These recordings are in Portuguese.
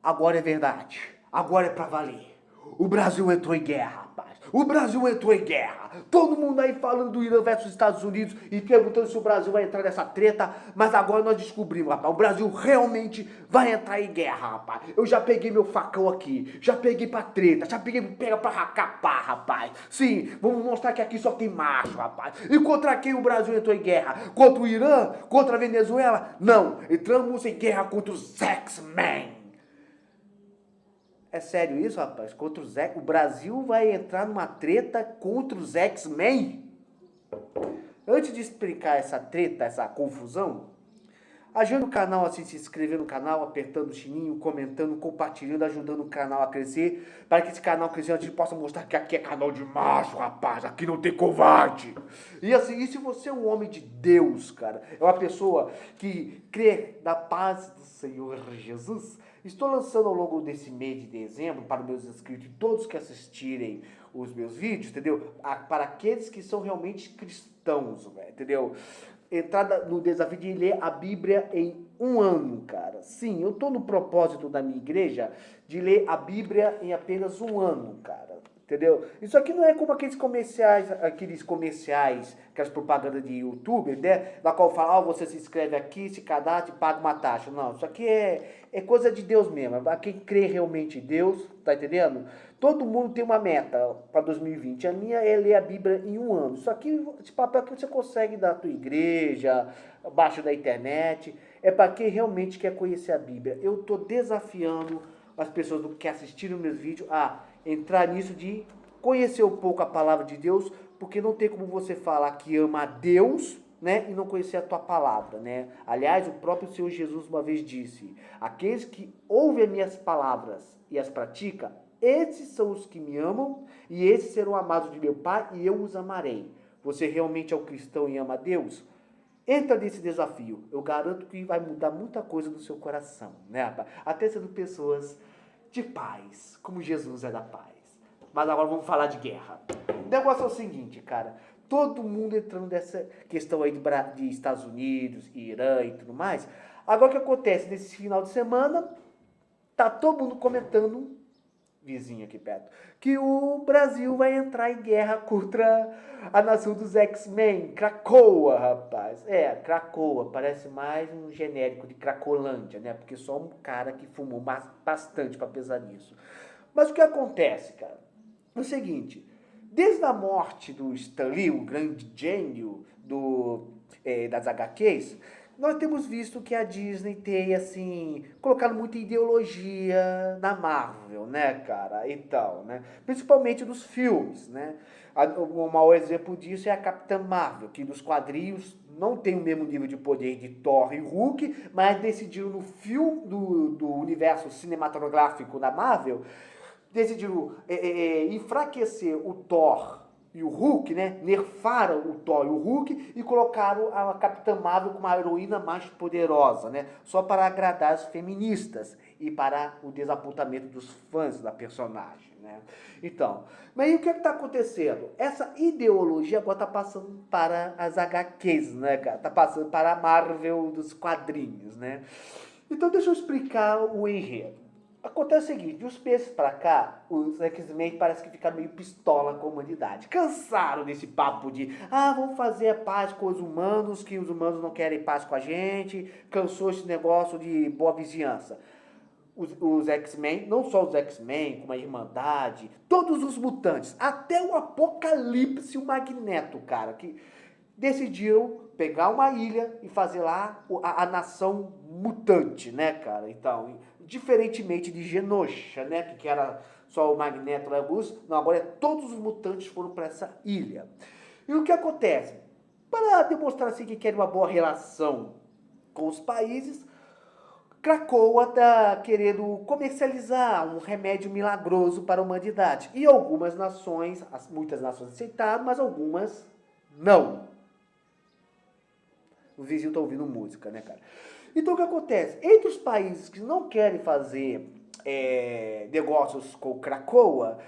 Agora é verdade. Agora é pra valer. O Brasil entrou em guerra, rapaz. O Brasil entrou em guerra. Todo mundo aí falando do Irã versus Estados Unidos e perguntando se o Brasil vai entrar nessa treta. Mas agora nós descobrimos, rapaz. O Brasil realmente vai entrar em guerra, rapaz. Eu já peguei meu facão aqui. Já peguei pra treta. Já peguei pega pra capar, rapaz. Sim, vamos mostrar que aqui só tem macho, rapaz. E contra quem o Brasil entrou em guerra? Contra o Irã? Contra a Venezuela? Não. Entramos em guerra contra os X-Men. É sério isso, rapaz? Contra os X... O Brasil vai entrar numa treta contra os X-Men? Antes de explicar essa treta, essa confusão, ajuda o canal assim, se inscrever no canal, apertando o sininho, comentando, compartilhando, ajudando o canal a crescer, para que esse canal crescer, a gente possa mostrar que aqui é canal de macho, rapaz, aqui não tem covarde. E assim, e se você é um homem de Deus, cara, é uma pessoa que crê na paz do Senhor Jesus, estou lançando ao longo desse mês de dezembro, para os meus inscritos, todos que assistirem os meus vídeos, entendeu? Para aqueles que são realmente cristãos, entendeu? Entrar no desafio de ler a Bíblia em um ano, cara. Sim, eu tô no propósito da minha igreja de ler a Bíblia em apenas um ano, cara. Entendeu? Isso aqui não é como aqueles comerciais, aquelas propagandas de YouTube, né? Na qual fala, você se inscreve aqui, se cadastra e paga uma taxa. Não, isso aqui é coisa de Deus mesmo. É quem crê realmente em Deus, tá entendendo? Todo mundo tem uma meta para 2020. A minha é ler a Bíblia em um ano. Isso aqui, esse papel que você consegue da tua igreja, abaixo da internet, é para quem realmente quer conhecer a Bíblia. Eu estou desafiando as pessoas que assistiram meus vídeos a entrar nisso de conhecer um pouco a palavra de Deus, porque não tem como você falar que ama a Deus, né, e não conhecer a tua palavra, né? Aliás, o próprio Senhor Jesus uma vez disse: aqueles que ouvem as minhas palavras e as praticam, esses são os que me amam, e esses serão amados de meu Pai, e eu os amarei. Você realmente é um cristão e ama a Deus? Entra nesse desafio. Eu garanto que vai mudar muita coisa no seu coração, né, rapaz? Até sendo pessoas de paz, como Jesus é da paz. Mas agora vamos falar de guerra. O negócio é o seguinte, cara. Todo mundo entrando nessa questão aí de Estados Unidos, Irã e tudo mais. Agora o que acontece nesse final de semana? Tá todo mundo comentando, vizinho aqui perto, que o Brasil vai entrar em guerra contra a nação dos X-Men, Krakoa, rapaz. É, Krakoa, parece mais um genérico de Cracolândia, né? Porque só um cara que fumou bastante pra pesar nisso. Mas o que acontece, cara? É o seguinte, desde a morte do Stan Lee, o grande gênio das HQs, nós temos visto que a Disney tem, assim, colocado muita ideologia na Marvel, né, cara, e tal, né? Principalmente nos filmes, né? O maior exemplo disso é a Capitã Marvel, que nos quadrinhos não tem o mesmo nível de poder de Thor e Hulk, mas decidiram no filme do universo cinematográfico da Marvel decidiram enfraquecer o Thor e o Hulk, né? Nerfaram o Thor e o Hulk e colocaram a Capitã Marvel como a heroína mais poderosa, né? Só para agradar as feministas e para o desapontamento dos fãs da personagem, né? Então, mas aí o que está acontecendo? Essa ideologia agora está passando para as HQs, né, cara? Está passando para a Marvel dos quadrinhos, né? Então deixa eu explicar o enredo. Acontece o seguinte, de uns meses pra cá, os X-Men parece que ficaram meio pistola com a humanidade. Cansaram desse papo de, vamos fazer a paz com os humanos, que os humanos não querem paz com a gente. Cansou esse negócio de boa vizinhança. Os X-Men, não só os X-Men, como a Irmandade, todos os mutantes, até o Apocalipse, o Magneto, cara, que decidiram pegar uma ilha e fazer lá a nação mutante, né, cara? Então, diferentemente de Genosha, né, que era só o Magneto e a Luz, não, agora todos os mutantes foram para essa ilha. E o que acontece? Para demonstrar assim que quer uma boa relação com os países, Krakoa está querendo comercializar um remédio milagroso para a humanidade. E algumas nações, muitas nações aceitaram, mas algumas não. O vizinho está ouvindo música, né, cara? Então o que acontece? Entre os países que não querem fazer negócios com Krakoa,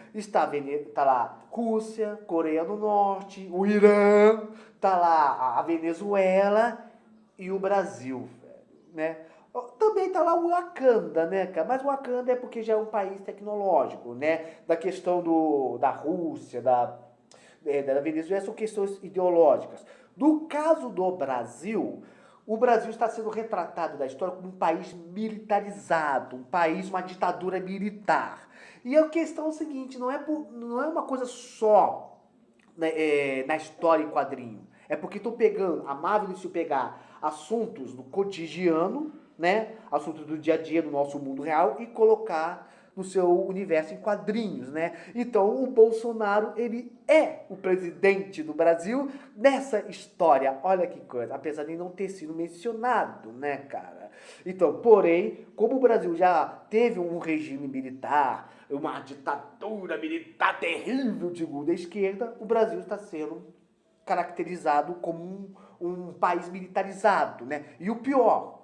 tá lá Rússia, Coreia do Norte, o Irã, tá lá a Venezuela e o Brasil, né? Também tá lá o Wakanda, né, cara? Mas o Wakanda é porque já é um país tecnológico, né? Da questão da Rússia, da Venezuela, são questões ideológicas. No caso do Brasil, o Brasil está sendo retratado da história como um país militarizado, um país, uma ditadura militar. E a questão é o seguinte, não é uma coisa só, né, na história em quadrinho. É porque estou pegando, a Marvel decidiu pegar assuntos do cotidiano, né, assuntos do dia a dia do nosso mundo real e colocar no seu universo em quadrinhos, né? Então o Bolsonaro, ele é o presidente do Brasil nessa história. Olha que coisa, apesar de não ter sido mencionado, né, cara? Então, porém, como o Brasil já teve um regime militar, uma ditadura militar terrível de da esquerda, o Brasil está sendo caracterizado como um país militarizado, né? E o pior,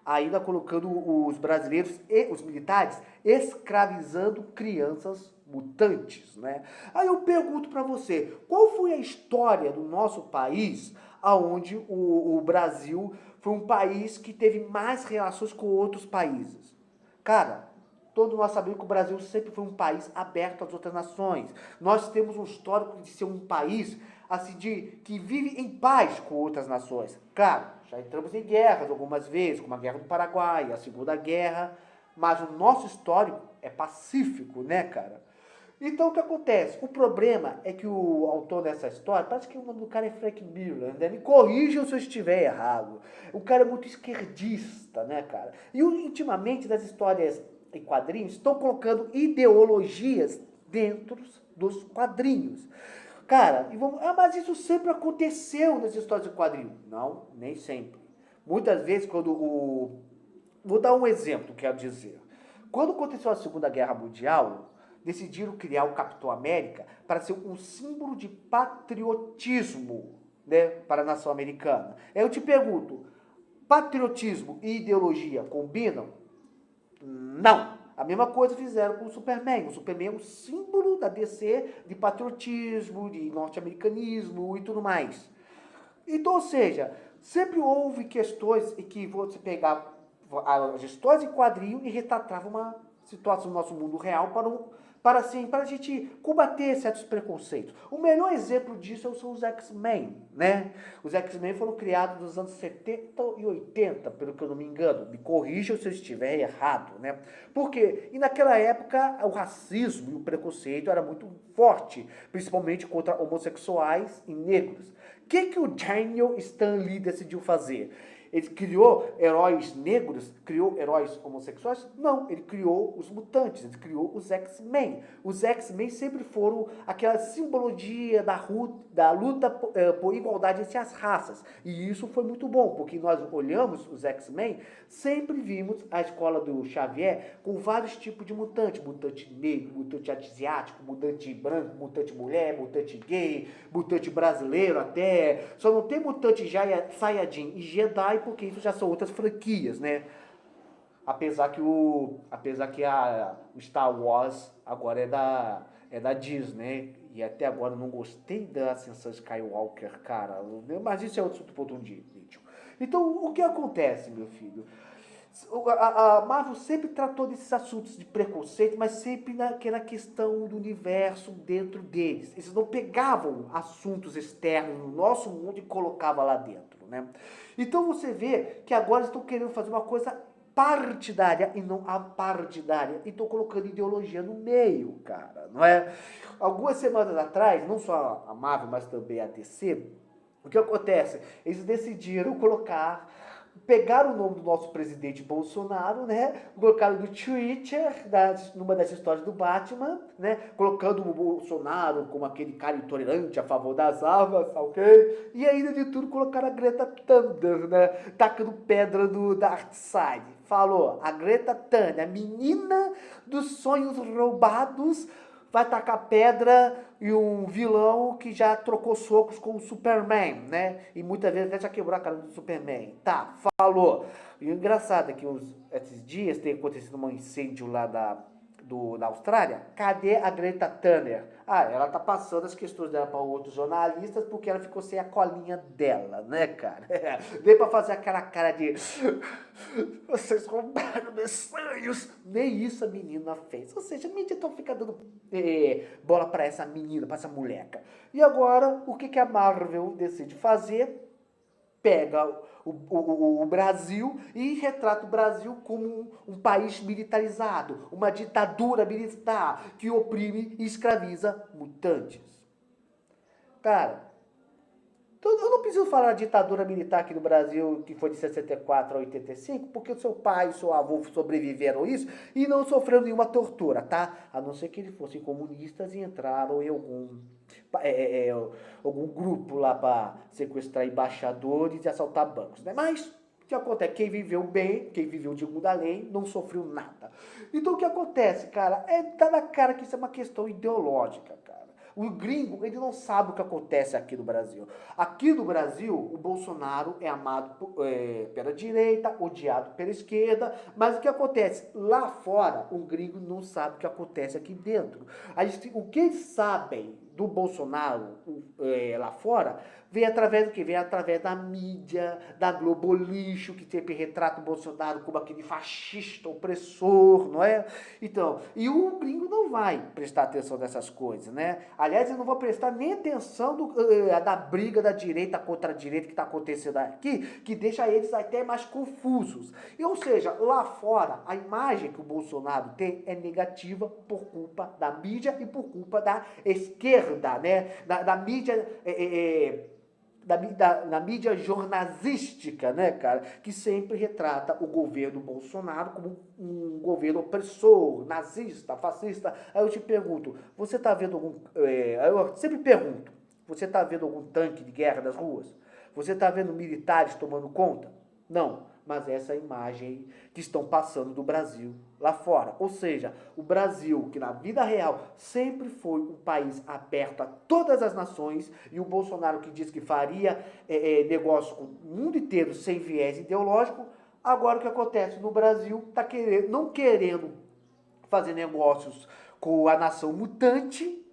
ainda colocando os brasileiros e os militares escravizando crianças mutantes, né? Aí eu pergunto para você, qual foi a história do nosso país aonde o Brasil foi um país que teve mais relações com outros países? Cara, todos nós sabemos que o Brasil sempre foi um país aberto às outras nações. Nós temos um histórico de ser um país assim que vive em paz com outras nações. Claro, já entramos em guerras algumas vezes, como a Guerra do Paraguai, a Segunda Guerra, mas o nosso histórico é pacífico, né, cara? Então o que acontece? O problema é que o autor dessa história, parece que o nome do cara é Frank Miller, né? Me corrijam se eu estiver errado. O cara é muito esquerdista, né, cara? E intimamente das histórias em quadrinhos estão colocando ideologias dentro dos quadrinhos. Cara, mas isso sempre aconteceu nas histórias de quadrinhos. Não, nem sempre. Muitas vezes quando o... Vou dar um exemplo, quero dizer. Quando aconteceu a Segunda Guerra Mundial, decidiram criar o Capitão América para ser um símbolo de patriotismo, né, para a nação americana. Aí eu te pergunto, patriotismo e ideologia combinam? Não. A mesma coisa fizeram com o Superman. O Superman é um símbolo da DC de patriotismo, de norte-americanismo e tudo mais. Então, ou seja, sempre houve questões em que você pegava as histórias em quadrinho e retratava uma situação do nosso mundo real para a gente combater certos preconceitos. O melhor exemplo disso são os X-Men, né? Os X-Men foram criados nos anos 70 e 80, pelo que eu não me engano. Me corrijam se eu estiver errado, né? Porque e naquela época o racismo e o preconceito era muito forte, principalmente contra homossexuais e negros. O que o Daniel Stan Lee decidiu fazer? Ele criou heróis negros? Criou heróis homossexuais? Não, ele criou os mutantes, ele criou os X-Men. Os X-Men sempre foram aquela simbologia da luta por igualdade entre as raças. E isso foi muito bom, porque nós olhamos os X-Men, sempre vimos a escola do Xavier com vários tipos de mutante. Mutante negro, mutante asiático, mutante branco, mutante mulher, mutante gay, mutante brasileiro até. Só não tem mutante Saiyajin e Jedi, porque isso já são outras franquias, né? Apesar que o Star Wars agora é da Disney, e até agora eu não gostei da Ascensão Skywalker, cara. Mas isso é outro ponto de vídeo. Então, o que acontece, meu filho? A Marvel sempre tratou desses assuntos de preconceito, mas sempre naquela questão do universo dentro deles. Eles não pegavam assuntos externos no nosso mundo e colocavam lá dentro, né? Então você vê que agora estão querendo fazer uma coisa partidária e não apartidária. E estão colocando ideologia no meio, cara, não é? Algumas semanas atrás, não só a Marvel, mas também a DC, o que acontece? Eles decidiram pegaram o nome do nosso presidente Bolsonaro, né? Colocaram no Twitter, numa das histórias do Batman, né? Colocando o Bolsonaro como aquele cara intolerante a favor das armas, ok? E ainda de tudo colocaram a Greta Thunberg, né? Tacando pedra do Darkseid. Falou, a Greta Thunberg, a menina dos sonhos roubados, vai tacar pedra e um vilão que já trocou socos com o Superman, né? E muitas vezes até já quebrou a cara do Superman. Tá, falou. E o engraçado é que esses dias tem acontecido um incêndio lá da Austrália, cadê a Greta Thunberg? Ah, ela tá passando as questões dela para outros jornalistas porque ela ficou sem a colinha dela, né, cara? Veio pra fazer aquela cara de vocês roubaram meus sonhos. Nem isso a menina fez. Ou seja, a mídia então fica dando bola pra essa menina, pra essa moleca. E agora, o que a Marvel decide fazer? Pega o Brasil e retrata o Brasil como um país militarizado, uma ditadura militar que oprime e escraviza mutantes. Cara, eu não preciso falar da ditadura militar aqui no Brasil, que foi de 64 a 85, porque o seu pai e o seu avô sobreviveram a isso e não sofreram nenhuma tortura, tá? A não ser que eles fossem comunistas e entraram em algum grupo lá para sequestrar embaixadores e assaltar bancos, né? Mas o que acontece? Quem viveu bem, quem viveu de mundo além, não sofreu nada. Então o que acontece, cara? Tá na cara que isso é uma questão ideológica, cara. O gringo, ele não sabe o que acontece aqui no Brasil. Aqui no Brasil, o Bolsonaro é amado pela direita, odiado pela esquerda, mas o que acontece? Lá fora, o gringo não sabe o que acontece aqui dentro. O que eles sabem do Bolsonaro lá fora vem através do que? Vem através da mídia, da Globo Lixo, que sempre retrata o Bolsonaro como aquele fascista opressor, não é? Então, e o gringo não vai prestar atenção nessas coisas, né? Aliás, eu não vou prestar nem atenção da briga da direita contra a direita que está acontecendo aqui, que deixa eles até mais confusos. Ou seja, lá fora, a imagem que o Bolsonaro tem é negativa por culpa da mídia e por culpa da esquerda, né? Da mídia... na mídia jornalística, né, cara, que sempre retrata o governo Bolsonaro como um governo opressor, nazista, fascista. Aí eu te pergunto, você tá vendo algum... eu sempre pergunto, você tá vendo algum tanque de guerra nas ruas? Você tá vendo militares tomando conta? Não. Mas essa é a imagem que estão passando do Brasil lá fora. Ou seja, o Brasil, que na vida real sempre foi um país aberto a todas as nações, e o Bolsonaro que diz que faria negócio com o mundo inteiro sem viés ideológico, agora o que acontece no Brasil está não querendo fazer negócios com a nação mutante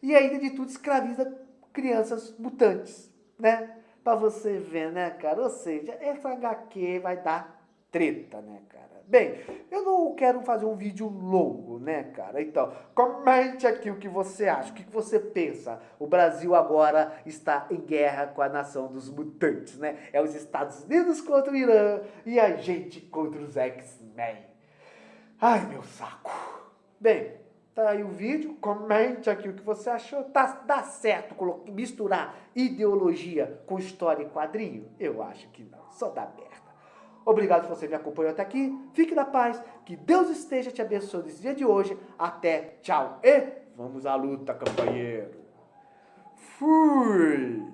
e ainda de tudo escraviza crianças mutantes, né? Pra você ver, né, cara? Ou seja, essa HQ vai dar treta, né, cara? Bem, eu não quero fazer um vídeo longo, né, cara? Então, comente aqui o que você acha, o que você pensa. O Brasil agora está em guerra com a nação dos mutantes, né? É os Estados Unidos contra o Irã e a gente contra os X-Men. Ai, meu saco. Bem, tá aí o vídeo, comente aqui o que você achou. Dá certo misturar ideologia com história e quadrinho? Eu acho que não, só dá merda. Obrigado se você me acompanhou até aqui. Fique na paz, que Deus esteja te abençoando nesse dia de hoje. Até, tchau e vamos à luta, companheiro. Fui!